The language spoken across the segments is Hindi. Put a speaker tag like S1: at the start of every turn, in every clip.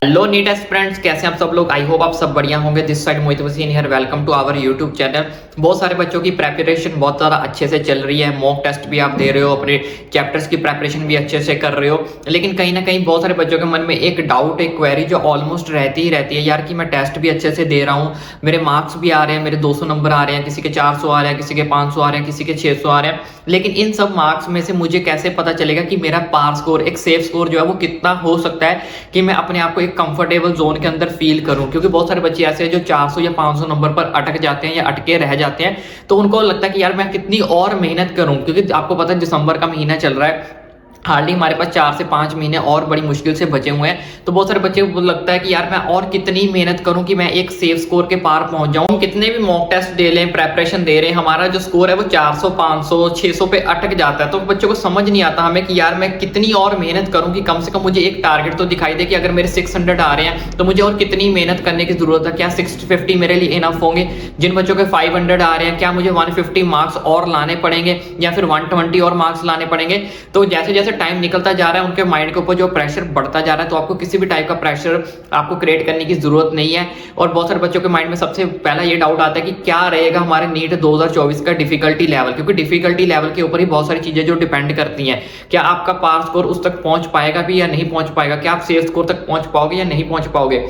S1: हेलो नीट एस्पिरेंट्स, कैसे हैं आप सब लोग। आई होप आप सब बढ़िया होंगे। This side Mohit Waseem here, welcome to our YouTube channel. बहुत सारे बच्चों की प्रेपरेशन बहुत ज़्यादा अच्छे से चल रही है। मॉक टेस्ट भी आप दे रहे हो, अपने चैप्टर्स की प्रेपरेशन भी अच्छे से कर रहे हो, लेकिन कहीं ना कहीं बहुत सारे बच्चों के मन में एक डाउट, एक क्वेरी जो ऑलमोस्ट रहती ही रहती है, यार कि मैं टेस्ट भी अच्छे से दे रहा हूँ, मेरे मार्क्स भी आ रहे हैं, मेरे 200 नंबर आ रहे हैं, किसी के 400 आ रहे हैं, किसी के 500 आ रहे हैं, किसी के 600 आ रहे हैं, लेकिन इन सब मार्क्स में से मुझे कैसे पता चलेगा कि मेरा पार स्कोर, एक सेफ स्कोर जो है वो कितना हो सकता है कि मैं अपने आप को एक कंफर्टेबल जोन के अंदर फील करूं। क्योंकि बहुत सारे बच्चे ऐसे हैं जो 400 या 500 नंबर पर अटक जाते हैं या अटके रह जाते हैं, तो उनको लगता है कि यार मैं कितनी और मेहनत करूं। क्योंकि आपको पता है दिसंबर का महीना चल रहा है, हार्डली हमारे पास 4 से 5 महीने और बड़ी मुश्किल से बचे हुए हैं। तो बहुत सारे बच्चे को लगता है कि यार मैं और कितनी मेहनत करूं कि मैं एक सेफ स्कोर के पार पहुंच जाऊं। कितने भी मॉक टेस्ट दे लें, प्रेपरेशन दे रहे हैं, हमारा जो स्कोर है वो 400, 500, 600 पे अटक जाता है। तो बच्चों को समझ नहीं आता हमें कि यार मैं कितनी और मेहनत करूं कि कम से कम मुझे एक टारगेट तो दिखाई दे कि अगर मेरे 600 आ रहे हैं तो मुझे और कितनी मेहनत करने की जरूरत है। क्या 650 मेरे लिए इनफ होंगे? जिन बच्चों के 500 आ रहे हैं, क्या मुझे 150 मार्क्स और लाने पड़ेंगे या फिर 120 और मार्क्स लाने पड़ेंगे? तो जैसे जैसे टाइम निकलता जा रहा है, उनके माइंड के ऊपर जो प्रेशर बढ़ता जा रहा है, तो आपको किसी भी टाइप का प्रेशर आपको क्रिएट करने की जरूरत नहीं है। और बहुत सारे बच्चों के माइंड में सबसे पहला ये डाउट आता है कि क्या रहेगा हमारे नीट 2024 का डिफिकल्टी लेवल, क्योंकि डिफिकल्टी लेवल के ऊपर ही बहुत सारी चीजें जो डिपेंड करती हैं। क्या आपका पास स्कोर उस तक पहुंच पाएगा भी या नहीं पहुंच पाएगा? क्या आप सेफ स्कोर तक पहुंच पाओगे या नहीं पहुंच पाओगे?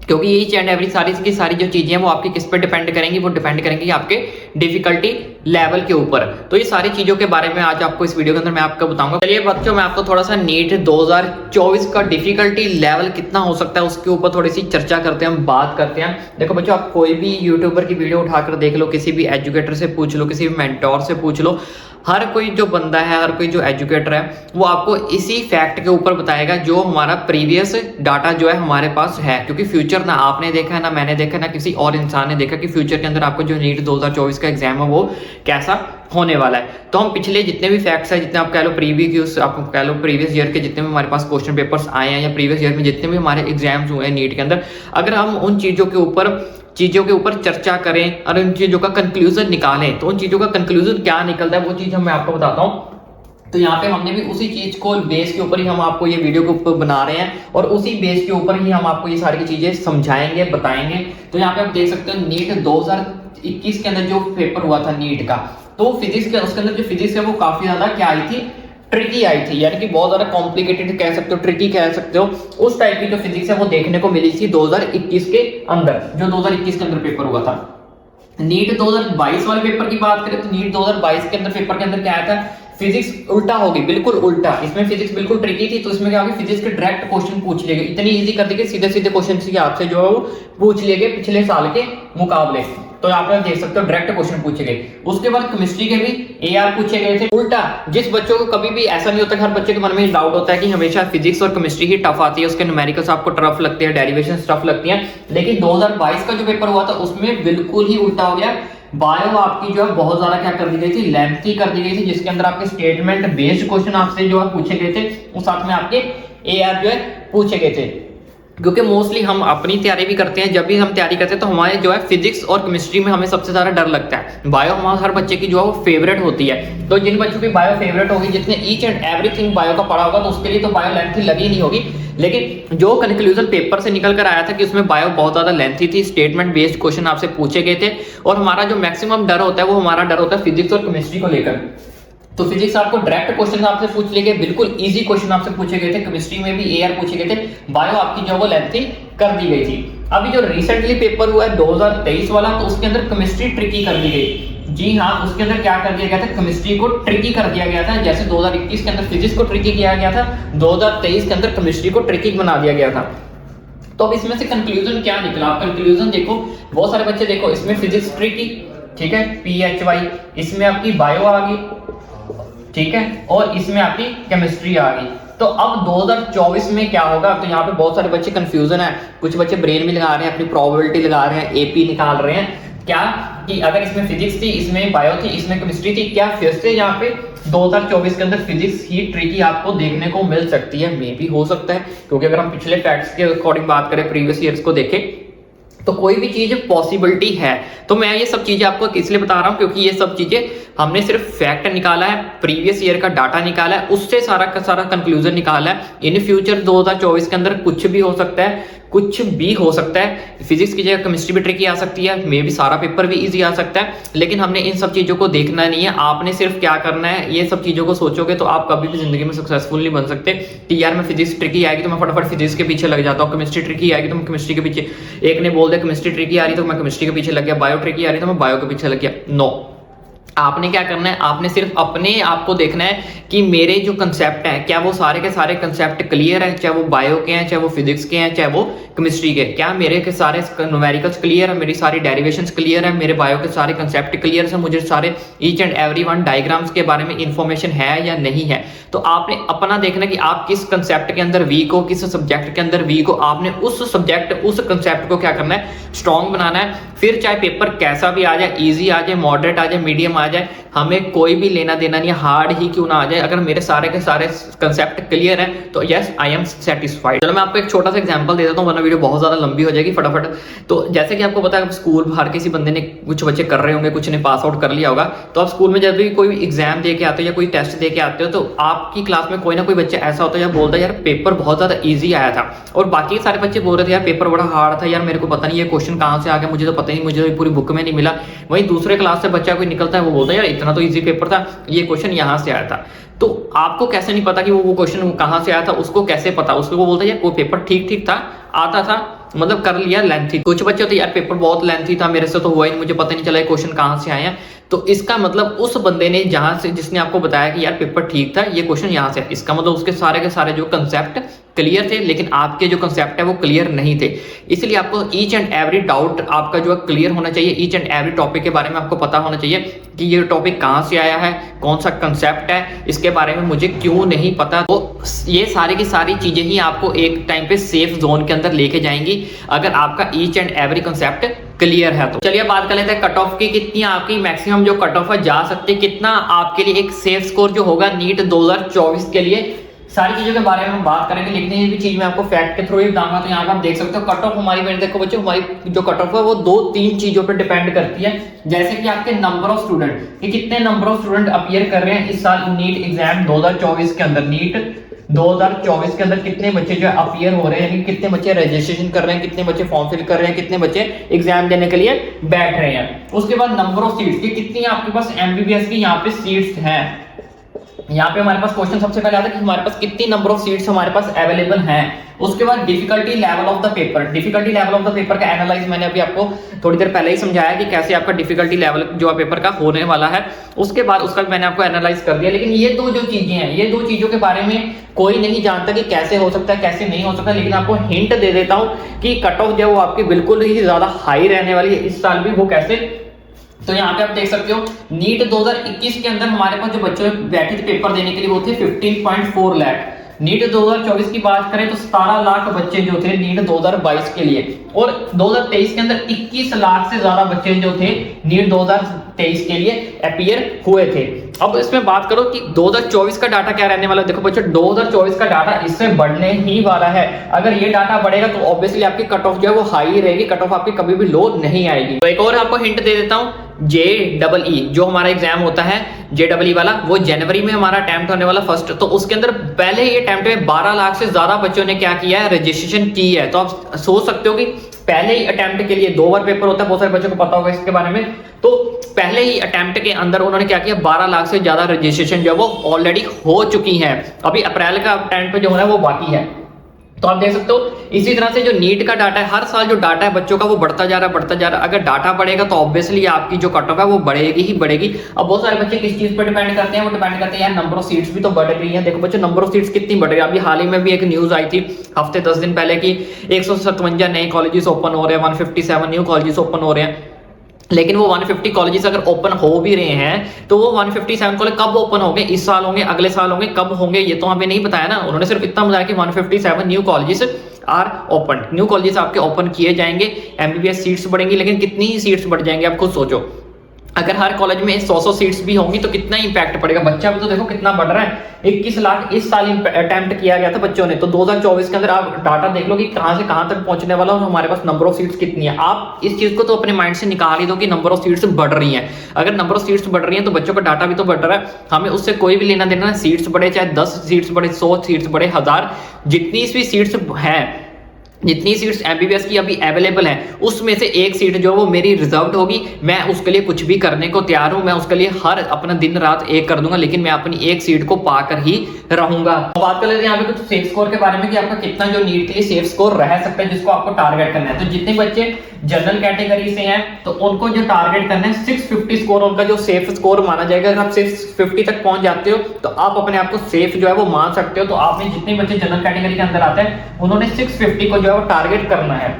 S1: क्योंकि ईच एंड एवरी सारी की सारी जो चीजें हैं वो आपकी किस पे डिपेंड करेंगी? वो डिपेंड करेंगी आपके डिफिकल्टी लेवल के ऊपर। तो ये सारी चीजों के बारे में आज आपको इस वीडियो के अंदर मैं आपको बताऊंगा। चलिए बच्चों, मैं आपको थोड़ा सा नीट 2024 का डिफिकल्टी लेवल कितना हो सकता है उसके ऊपर थोड़ी सी चर्चा करते हैं, हम बात करते हैं। देखो बच्चों, आप कोई भी यूट्यूबर की वीडियो उठाकर देख लो, किसी भी एजुकेटर से पूछ लो, किसी भी मेंटोर से पूछ लो, हर कोई जो बंदा है, हर कोई जो एजुकेटर है, वो आपको इसी फैक्ट के ऊपर बताएगा जो हमारा प्रीवियस डाटा जो है हमारे पास है। क्योंकि फ्यूचर ना आपने देखा है, ना मैंने देखा, ना किसी और इंसान ने देखा कि फ्यूचर के अंदर आपको जो नीट 2024 का एग्जाम है वो कैसा होने वाला है। तो हम पिछले जितने भी फैक्ट्स है, जितने आप कह लो प्रीवियस, आप कह लो प्रीवियस ईयर के जितने भी हमारे पास क्वेश्चन पेपर्स आए हैं, या प्रीवियस ईयर में जितने भी हमारे एग्जाम्स हुए हैं नीट के अंदर, अगर हम उन चीजों के ऊपर चर्चा करें और उन चीजों का कंक्लूजन निकालें, तो उन चीजों का कंक्लूजन क्या निकलता है वो चीज मैं आपको बताता हूं। तो यहाँ पे हमने भी उसी चीज को बेस के ऊपर ही हम आपको ये वीडियो के ऊपर बना रहे हैं, और उसी बेस के ऊपर ही हम आपको ये सारी चीजें समझाएंगे, बताएंगे। तो यहाँ पे आप देख सकते हो नीट 2021 के अंदर जो पेपर हुआ था नीट का, तो फिजिक्स के उसके अंदर जो फिजिक्स है वो काफी ज्यादा क्या आई थी, ट्रिकी आई थी। यानी कि बहुत ज्यादा कॉम्प्लिकेटेड कह सकते हो, ट्रिकी कह सकते हो, उस टाइप की जो फिजिक्स है वो देखने को मिली थी 2021 के अंदर, जो 2021 के अंदर पेपर हुआ था। नीट 2022 वाले पेपर की बात करें तो नीट 2022 के अंदर पेपर के अंदर क्या आया था, फिजिक्स उल्टा हो गई, बिल्कुल उल्टा। इसमें फिजिक्स बिल्कुल ट्रिकी थी, तो इसमें क्या हो गया, फिजिक्स के डायरेक्ट क्वेश्चन पूछ लिए गए, इतनी इजी कर दी गई, सीधे सीधे क्वेश्चन आपसे जो है वो पूछ लिए गए पिछले साल के मुकाबले। तो यहाँ पे आप देख सकते हो डायरेक्ट क्वेश्चन पूछे गए। उसके बाद केमिस्ट्री के भी एआर पूछे गए थे उल्टा। जिस बच्चों को कभी भी ऐसा नहीं होता कि हर बच्चे के मन में डाउट होता है कि हमेशा फिजिक्स और केमिस्ट्री ही टफ आती है, उसके न्यूमेरिकल्स आपको टफ लगते हैं, डेरिवेशंस टफ लगती हैं, लेकिन 2022 का जो पेपर हुआ था उसमें बिल्कुल ही उल्टा हो गया। बायो आपकी जो है बहुत ज्यादा क्या कर दी गई थी, लेंथी कर दी गई थी, जिसके अंदर आपके स्टेटमेंट बेस्ड क्वेश्चन आपसे जो है पूछे गए थे, और साथ में आपके एआर जो है पूछे गए थे। क्योंकि मोस्टली हम अपनी तैयारी भी करते हैं, जब भी हम तैयारी करते हैं तो हमारे जो है फिजिक्स और केमिस्ट्री में हमें सबसे ज्यादा डर लगता है। बायो हमारे हर बच्चे की जो है वो फेवरेट होती है। तो जिन बच्चों की बायो फेवरेट होगी, जिसने ईच एंड एवरीथिंग बायो का पढ़ा होगा, तो उसके लिए तो बायो लेंथी लगी नहीं होगी। लेकिन जो कंक्लूजन पेपर से निकल कर आया था कि उसमें बायो बहुत ज्यादा लेंथी थी, स्टेटमेंट बेस्ड क्वेश्चन आपसे पूछे गए थे, और हमारा जो मैक्सिमम डर होता है वो हमारा डर होता है फिजिक्स और केमिस्ट्री को लेकर। तो फिजिक्स आपको डायरेक्ट क्वेश्चन आपसे पूछ लिए गए, बिल्कुल इजी क्वेश्चन आपसे पूछे गए थे, केमिस्ट्री में भी एआर पूछे गए थे, बायो आपकी जो वो लेंथी कर दी गई थी। अभी जो रिसेंटली पेपर हुआ है 2023 वाला, तो उसके अंदर केमिस्ट्री ट्रिकी कर दी गई। जी हाँ, उसके अंदर क्या कर दिया गया था, केमिस्ट्री को ट्रिकी कर दिया गया था। जैसे 2021 के अंदर फिजिक्स को ट्रिकी किया गया था, 2023 के अंदर केमिस्ट्री को ट्रिकी बना दिया गया था। तो अब इसमें से कंक्लूजन क्या निकला, आप कंक्लूजन देखो। बहुत सारे बच्चे देखो, इसमें फिजिक्स ट्रिकी, ठीक है, PHY, इसमें आपकी बायो आ गई, ठीक है, और इसमें आपकी केमिस्ट्री आ गई। तो अब 2024 में क्या होगा, तो यहाँ पे बहुत सारे बच्चे कंफ्यूजन है, कुछ बच्चे ब्रेन भी लगा रहे हैं, अपनी प्रोबेबिलिटी लगा रहे हैं, एपी निकाल रहे हैं, क्या कि अगर इसमें फिजिक्स थी, इसमें बायो थी, इसमें केमिस्ट्री थी, क्या फिर से यहाँ पे 2024 के अंदर फिजिक्स ही ट्रिकी आपको देखने को मिल सकती है? मे भी हो सकता है, क्योंकि अगर हम पिछले फैक्ट्स के अकॉर्डिंग बात करें, प्रीवियस ईयर्स को देखें, तो कोई भी चीज पॉसिबिलिटी है। तो मैं ये सब चीजें आपको इसलिए बता रहा हूं क्योंकि ये सब चीजें हमने सिर्फ फैक्ट निकाला है, प्रीवियस ईयर का डाटा निकाला है, उससे सारा का सारा कंक्लूजन निकाला है। इन फ्यूचर 2024 के अंदर कुछ भी हो सकता है, कुछ भी हो सकता है। फिजिक्स की जगह केमिस्ट्री भी ट्रिकी आ सकती है, मे भी सारा पेपर भी इजी आ सकता है, लेकिन हमने इन सब चीजों को देखना नहीं है। आपने सिर्फ क्या करना है, ये सब चीजों को सोचोगे तो आप कभी भी जिंदगी में सक्सेसफुल नहीं बन सकते कि यार मैं फिजिक्स ट्रिकी आएगी तो मैं फटाफट फिजिक्स के पीछे लग जाता हूँ, केमिस्ट्री ट्रिकी आएगी तो मैं केमिस्ट्री के पीछे, एक ने बोल दिया केमिस्ट्री ट्रिकी आ रही तो मैं केमिस्ट्री के पीछे लग गया, बायो ट्रिकी आ रही तो मैं बायो के पीछे लग गया। नो, आपने क्या करना है, आपने सिर्फ अपने आप को देखना है कि मेरे जो कंसेप्ट हैं क्या वो सारे के सारे कंसेप्ट क्लियर हैं, चाहे वो बायो के हैं, चाहे वो फिजिक्स के हैं, चाहे वो केमिस्ट्री के। क्या मेरे के सारे न्यूमेरिकल्स क्लियर है, मेरी सारी डेरिवेशंस क्लियर है, मेरे बायो के सारे कंसेप्ट क्लियर है, मुझे सारे each and every one diagrams के बारे में इंफॉर्मेशन है या नहीं है। तो आपने अपना देखना कि आप किस कंसेप्ट के अंदर वीक हो, किस सब्जेक्ट के अंदर वीक हो। आपने उस सब्जेक्ट उस कंसेप्ट को क्या करना है, स्ट्रॉन्ग बनाना है। फिर चाहे पेपर कैसा भी आ जाए, ईजी आ जाए, मॉडरेट आ जाए, मीडियम आ जाए, हमें कोई भी लेना देना नहीं, हार्ड ही क्यों ना आ जाए, अगर मेरे सारे के सारे कंसेप्ट क्लियर हैं तो यस आई एम सेटिस्फाइड। चलो मैं आपको एक छोटा सा एग्जांपल दे देता हूँ, वरना वीडियो बहुत ज्यादा लंबी हो जाएगी फटाफट। तो जैसे कि आपको पता है स्कूल हर किसी बंदे ने, कुछ बच्चे कर रहे होंगे, कुछ ने पास आउट कर लिया होगा। तो आप स्कूल में जब भी कोई एग्जाम दे के आते हो या कोई टेस्ट दे के आते हो तो आपकी क्लास में कोई ना कोई बच्चा ऐसा होता है या बोलता है यार पेपर बहुत ज्यादा ईजी आया था, और बाकी सारे बच्चे बोल रहे थे यार पेपर बड़ा हार्ड था, यार मेरे को पता नहीं ये क्वेश्चन कहाँ से आ गया, मुझे तो पता ही नहीं, मुझे तो पूरी बुक में नहीं मिला। वहीं दूसरे क्लास से बच्चा कोई निकलता है, वो बोलता है यार इतना तो ईजी पेपर था, ये क्वेश्चन यहाँ से आया था। तो आपको कैसे नहीं पता कि वो क्वेश्चन कहाँ से आया था, उसको कैसे पता? उसको वो बोलता है यार वो पेपर ठीक ठीक था, आता था, मतलब कर लिया, लेंथी। कुछ बच्चे होते यार पेपर बहुत लेंथी था, मेरे से तो हुआ ही, मुझे पता नहीं चला क्वेश्चन कहाँ से आया। तो इसका मतलब उस बंदे ने जहां से, जिसने आपको बताया कि यार पेपर ठीक था, ये क्वेश्चन यहाँ से, इसका मतलब उसके सारे के सारे जो कंसेप्ट क्लियर थे, लेकिन आपके जो कंसेप्ट है वो क्लियर नहीं थे। इसलिए आपको ईच एंड एवरी डाउट आपका जो क्लियर होना चाहिए, ईच एंड एवरी टॉपिक के बारे में आपको पता होना चाहिए कि ये टॉपिक कहाँ से आया है, कौन सा कंसेप्ट है, इसके बारे में मुझे क्यों नहीं पता। तो ये सारी की सारी चीजें ही आपको एक टाइम पे सेफ जोन के अंदर लेके जाएंगी अगर आपका each and every concept clear है। तो चलिए बात कर लेते हैं कट ऑफ की, कितनी आपकी मैक्सिमम जो कट ऑफ है जा सकती है, कितना आपके लिए एक सेफ स्कोर जो होगा नीट 2024 के लिए। सारी चीजों के बारे में हम बात करेंगे, लेकिन ये भी चीज मैं आपको फैक्ट के थ्रू ही बताऊंगा। तो यहाँ पर आप देख सकते हो कट ऑफ हमारी, मैंने देखो बच्चों, हमारी जो कट ऑफ है वो 2-3 चीजों पर डिपेंड करती है। जैसे कि आपके नंबर ऑफ स्टूडेंट, कि कितने नंबर ऑफ स्टूडेंट अपीयर कर रहे हैं इस साल नीट एग्जाम 2024 के अंदर। नीट 2024 के अंदर कितने बच्चे जो अपीयर हो रहे हैं, यानी कितने बच्चे रजिस्ट्रेशन कर रहे हैं, कितने बच्चे फॉर्म फिल कर रहे हैं, कितने बच्चे एग्जाम देने के लिए बैठ रहे हैं। उसके बाद नंबर ऑफ सीट्स, कि कितनी आपके पास एमबीबीएस की यहाँ पे सीट्स हैं। यहाँ पे हमारे पास क्वेश्चन सबसे पहले आता है कि हमारे पास कितनी नंबर ऑफ सीट्स हमारे पास अवेलेबल हैं। उसके बाद difficulty level of the paper, difficulty level of the paper का एनालाइज मैंने अभी आपको थोड़ी देर पहले ही समझाया कि कैसे आपका डिफिकल्टी लेवल जो पेपर का होने वाला है। उसके बाद उसका मैंने आपको एनालाइज कर दिया। लेकिन ये दो जो चीजें हैं, ये दो चीजों के बारे में कोई नहीं जानता कि कैसे हो सकता है, कैसे नहीं हो सकता, लेकिन आपको हिंट दे देता हूं कि कट ऑफ जो वो आपकी बिल्कुल ही ज्यादा हाई रहने वाली है इस साल भी। वो कैसे? तो यहाँ पे आप देख सकते हो नीट 2021 के अंदर हमारे पास जो बच्चे बैठे थे पेपर देने के लिए वो थे 15.4 लाख। नीट 2024 की बात करें तो 17 लाख बच्चे जो थे नीट 2022 के लिए, और 2023 के अंदर 21 लाख से ज्यादा बच्चे जो थे नीट 2023 के लिए अपीयर हुए थे। अब इसमें बात करो कि 2024 का डाटा क्या रहने वाला है। देखो बच्चों 2024 का डाटा इससे बढ़ने ही वाला है। अगर ये डाटा बढ़ेगा तो ऑब्वियसली आपकी कट ऑफ जो है वो हाई रहेगी, कट ऑफ आपकी कभी भी लो नहीं आएगी। तो एक और आपको हिंट दे देता हूं, JEE जो हमारा एग्जाम होता है JEE वाला, वो जनवरी में हमारा अटेम्प्ट होने वाला फर्स्ट। तो उसके अंदर पहले ही अटेम्प्ट में 12 लाख से ज्यादा बच्चों ने क्या किया है, रजिस्ट्रेशन की है। तो आप सोच सकते हो कि पहले ही अटेम्प्ट के लिए 2 बार पेपर होता है, बहुत सारे बच्चों को पता होगा इसके बारे में। तो पहले ही अटेम्प्ट के अंदर उन्होंने क्या किया, 12 लाख से ज्यादा रजिस्ट्रेशन जो है वो ऑलरेडी हो चुकी है। अभी अप्रैल का अटेम्प्ट जो है वो बाकी है। तो आप देख सकते हो इसी तरह से जो नीट का डाटा है, हर साल जो डाटा है बच्चों का वो बढ़ता जा रहा है, बढ़ता जा रहा है। अगर डाटा बढ़ेगा तो ऑब्वियसली आपकी जो कट ऑफ है वो बढ़ेगी ही बढ़ेगी। अब बहुत सारे बच्चे किस चीज पर डिपेंड करते हैं, वो डिपेंड करते हैं यार नंबर ऑफ सीट्स भी तो बढ़ रही है। देखो बच्चों नंबर ऑफ सीट्स कितनी बढ़ रही है। अभी हाल ही में भी एक न्यूज आई थी हफ्ते 10 दिन पहले की 157 नए कॉलेजेस ओपन हो रहे हैं, 157 न्यू कॉलेजेस ओपन हो रहे हैं। लेकिन वो 150 कॉलेजेस अगर ओपन हो भी रहे हैं तो वो 157 कॉलेज कब ओपन होंगे, इस साल होंगे, अगले साल होंगे, कब होंगे ये तो हमें नहीं बताया ना। उन्होंने सिर्फ इतना बताया कि 157 new colleges are open, new colleges आपके ओपन किए जाएंगे, एमबीबीएस सीट्स बढ़ेंगी। लेकिन कितनी ही सीट्स बढ़ जाएंगे आप खुद सोचो। अगर हर कॉलेज में 100 सीट्स भी होंगी तो कितना इंपैक्ट पड़ेगा। बच्चा भी तो देखो कितना बढ़ रहा है, 21 लाख इस साल अटेम्प्ट किया गया था बच्चों ने। तो 2024 के अंदर आप डाटा देख लो कि कहां से कहां तक पहुंचने वाला और हमारे पास नंबर ऑफ सीट्स कितनी है। आप इस चीज को तो अपने माइंड से निकाल ही दो कि नंबर ऑफ सीट्स बढ़ रही हैं। अगर नंबर ऑफ सीट्स बढ़ रही हैं तो बच्चों का डाटा भी तो बढ़ रहा है, हमें उससे कोई भी लेना देना। सीट्स बढ़े चाहे 10 सीट्स बढ़े, 100 सीट्स बढ़े, 1000, जितनी भी सीट्स हैं, जितनी सीट्स एमबीबीएस की अभी अवेलेबल है, उसमें से एक सीट जो वो मेरी रिजर्व्ड होगी। मैं उसके लिए कुछ भी करने को तैयार हूं, मैं उसके लिए हर अपना दिन रात एक कर दूंगा, लेकिन मैं अपनी एक सीट को पाकर ही रहूंगा। तो बात कर लेते हैं यहाँ पे कुछ सेफ स्कोर के बारे में कि आपका कितना जो नीट के लिए सेफ स्कोर रह सकता है जिसको आपको टारगेट करना है। तो जितने बच्चे जनरल कैटेगरी से हैं तो उनको जो टारगेट करना है 650 स्कोर, उनका जो सेफ स्कोर माना जाएगा। अगर आप 650 तक पहुंच जाते हो तो आप अपने आप को सेफ जो है वो मान सकते हो। तो आपने जितने बच्चे जनरल कैटेगरी के अंदर आते हैं उन्होंने 650 को जो है वो टारगेट करना है।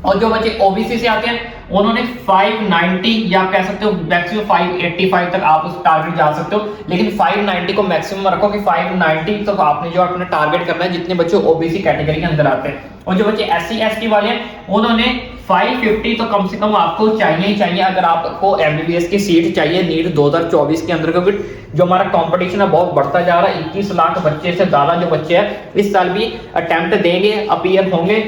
S1: और जो बच्चे ओबीसी से आते हैं उन्होंने 590 या कह सकते हो मैक्सिमम 585 तक आप उस टारगेट जा सकते हो, लेकिन 590 को मैक्सिमम रखो कि 590 तक आपने जो अपना टारगेट करना है जितने बच्चे ओबीसी कैटेगरी के अंदर आते हैं। और जो बच्चे एससी एसटी वाले हैं उन्होंने 550 तो कम से कम आपको चाहिए ही चाहिए अगर आपको एमबीबीएस की सीट चाहिए नीट 2024 के अंदर, क्योंकि जो हमारा कंपटीशन है बहुत बढ़ता जा रहा है। 21 लाख बच्चे से ज्यादा जो बच्चे हैं इस साल भी अटेम्प्ट देंगे, अपीयर होंगे।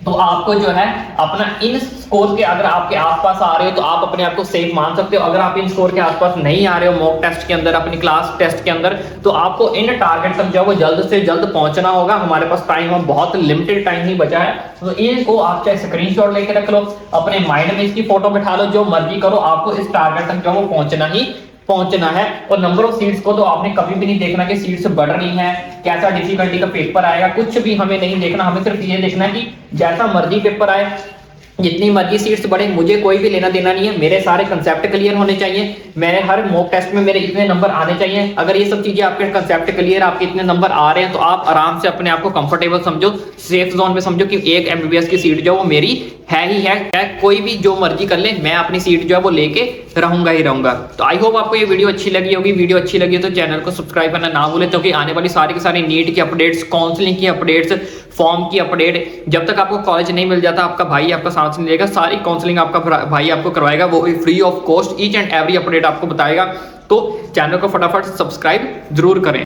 S1: तो आपको जो है अपना इन स्कोर के अगर आपके आसपास आ रहे हो तो आप अपने आप को सेफ मान सकते हो। अगर आप इन स्कोर के आसपास नहीं आ रहे हो मॉक टेस्ट के अंदर, अपनी क्लास टेस्ट के अंदर, तो आपको इन टारगेट तक जो है वो जल्द से जल्द पहुंचना होगा। हमारे पास टाइम है, बहुत लिमिटेड टाइम ही बचा है। तो इनको आप चाहे स्क्रीनशॉट लेके रख लो, अपने माइंड में इसकी फोटो बिठा लो, जो मर्जी करो, आपको इस टारगेट तक जो है वो पहुंचना है। और नंबर ऑफ सीट्स को तो आपने कभी भी नहीं देखना कि सीट्स बढ़ रही हैं, कैसा डिफिकल्टी का पेपर आएगा, कुछ भी हमें नहीं देखना। हमें सिर्फ ये देखना है कि जैसा मर्जी पेपर आए, जितनी मर्जी सीट्स बढ़े, मुझे कोई भी लेना देना नहीं है। मेरे सारे कंसेप्ट क्लियर होने चाहिए, मेरे हर मॉक टेस्ट में मेरे इतने नंबर आने चाहिए। अगर ये सब चीजें आपके कंसेप्ट क्लियर, आपके इतने नंबर आ रहे हैं तो आप आराम से अपने आप को कंफर्टेबल समझो, सेफ जोन में समझो कि एक एमबीबीएस की सीट जो वो मेरी है ही है। कोई भी जो मर्जी कर ले, मैं अपनी सीट जो है वो लेके रहूंगा ही रहूंगा। तो आई होप आपको ये वीडियो अच्छी लगी होगी। वीडियो अच्छी लगी तो चैनल को सब्सक्राइब करना ना भूलें, क्योंकि आने वाली सारी की सारी नीट की अपडेट्स, काउंसलिंग की अपडेट्स, फॉर्म की अपडेट, जब तक आपको कॉलेज नहीं मिल जाता आपका भाई आपका साथ नहीं लेगा। सारी काउंसलिंग आपका भाई आपको करवाएगा, वो भी free of cost. Each and every update आपको बताएगा। तो चैनल को फटाफट सब्सक्राइब जरूर करें।